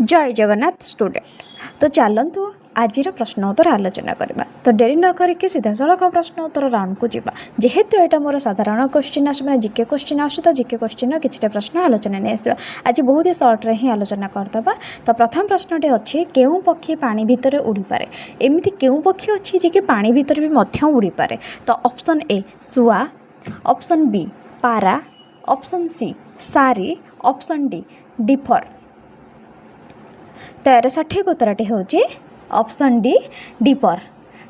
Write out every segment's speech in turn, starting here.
जय जगन्नाथ स्टूडेंट। तो चलतु आज प्रश्नोत्तर आलोचना करवा। तो डेरी न करके सीधा सड़क प्रश्नोत्तर राउंड को जीवा। जेहेतु यहाँ मोर साधारण क्वेश्चन आस जिके क्वेश्चन आस तो जिके क्वेश्चन किसी प्रश्न आलोचना नहीं आसवा। आज बहुत ही सर्ट्रे ही आलोचना करदे। तो प्रथम प्रश्नटे अच्छी केउं पक्षी पानी भितर उड़ी पारे। एमती केउं पक्षी अच्छी जी कि पानी भितर भी मध्य उड़ी पारे। तो ऑप्शन ए सुआ, ऑप्शन बी पारा, ऑप्शन सी सारी, ऑप्शन डी डिफर। तो यार सठिक उत्तरटी हूँ ऑप्शन डी डिपर।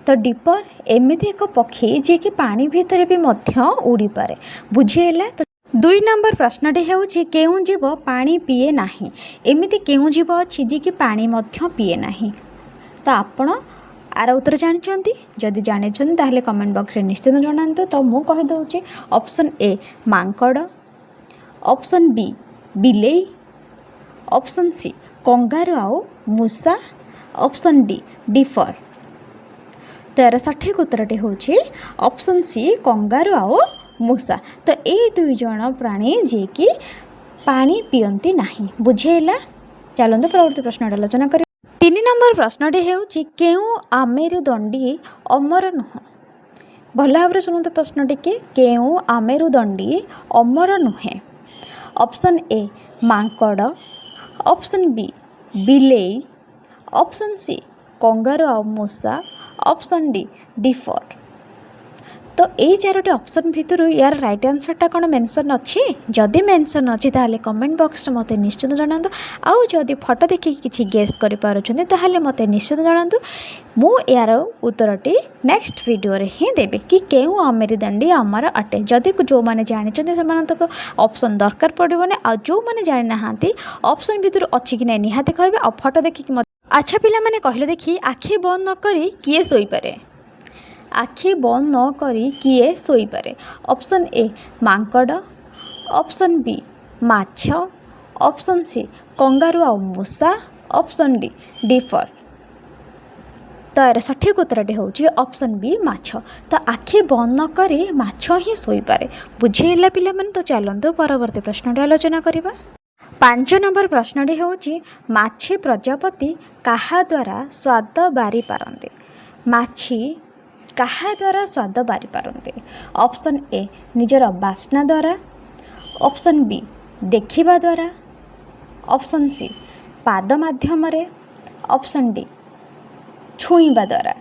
तो डिपर एमती एक पक्षी जी कि पानी भितर भी मध्य उड़ी पारे। बुझीगला। तो 2 नंबर प्रश्नटी हूँ केउं जीव पानी पीए नाही। एमती केउं जीव अच्छी जी कि पानी मध्य पीए नाही। तो आपण आर उत्तर जानते जदि जानी ताहले कमेंट बॉक्स में निश्चित जनातु। तो मुझे कहीदे ऑप्शन ए मांकड़, ऑप्शन बी बिलेई, ऑप्शन सी कंगारू आउ मूसा, ऑप्शन डी डिफर। तो यार सठिक उत्तरटी हूँ ऑप्शन सी कंगारू आउ मूसा। तो ये 2 जण प्राणी जी कि पानी पियंती नहीं। बुझेला। चलते परवर्ती प्रश्न आलोचना करें। 3 नंबर प्रश्नटी हूँ केउं आमेरुदंडी अमर नुह। भल भाव शुणु प्रश्नटी के केउं आमेरुदंडी अमर नुहे। ऑप्शन ए मांकड़, ऑप्शन बी बिलेई, ऑप्शन सी कंगारू आउ मूसा, ऑप्शन डी डिफर। तो ये 4टी ऑप्शन भितर यार राइट आंसरटा कौन मेंशन अच्छी। जदि मेंशन अच्छी ताहले कमेंट बॉक्स में मते निश्चित जनातु। आउ जदि फोटो देखि किछि गेस करि पारुछन्ते ताहले मते निश्चित जनातु। मु यार उत्तरटी नेक्स्ट वीडियो रे ही देबे कि केउं आमेरुदंडी अमर अटे। जदि जो माने जानिछन्ते सेमानतक ऑप्शन दरकार पड़िबने। आ जो माने जानि नाहांती ऑप्शन भितर अच्छी कि नै निहाते कहबे। आ फोटो देखि कि अच्छा पिला माने कहले देखि आखि बंद न करी किए सोई पारे। आखि बंद न करी किए सोई पारे। ऑप्शन ए मांकड़, ऑप्शन बी माछ, ऑप्शन सी कंगारू आउ मूसा, ऑप्शन डी डिफर। तो यार सठिक उत्तरटी हूँ ऑप्शन बी माछ। तो आखि बंद न करी माछ ही सोई पारे। बुझेला पिला माने। तो चलतु परवर्ती प्रश्नटी आलोचना करवा। 5 नंबर प्रश्नटी हूँ माछी प्रजापति काहा द्वारा स्वाद बारी पारंती। माछी काहा द्वारा स्वाद बारी पारंती। ऑप्शन ए निजर बास्ना द्वारा, ऑप्शन बी देखिबा द्वारा, ऑप्शन सी पाद माध्यम रे, ऑप्शन डी छुईबा द्वारा।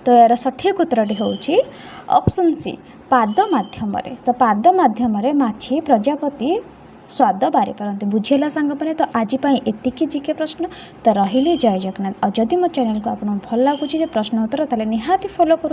तो यार सठिक उत्तरटी हूँ ऑप्शन सी पाद माध्यम रे। तो पाद माध्यम रे माछी प्रजापति स्वाद बारी पारंती। बुझेला सांग मैंने। तो आज एतिकी जिके प्रश्न। तो रहिले जय जगन्नाथ। और जदि मो चैनल को आपको भल लगुच प्रश्न उत्तर ताले निहाती फॉलो करूँ।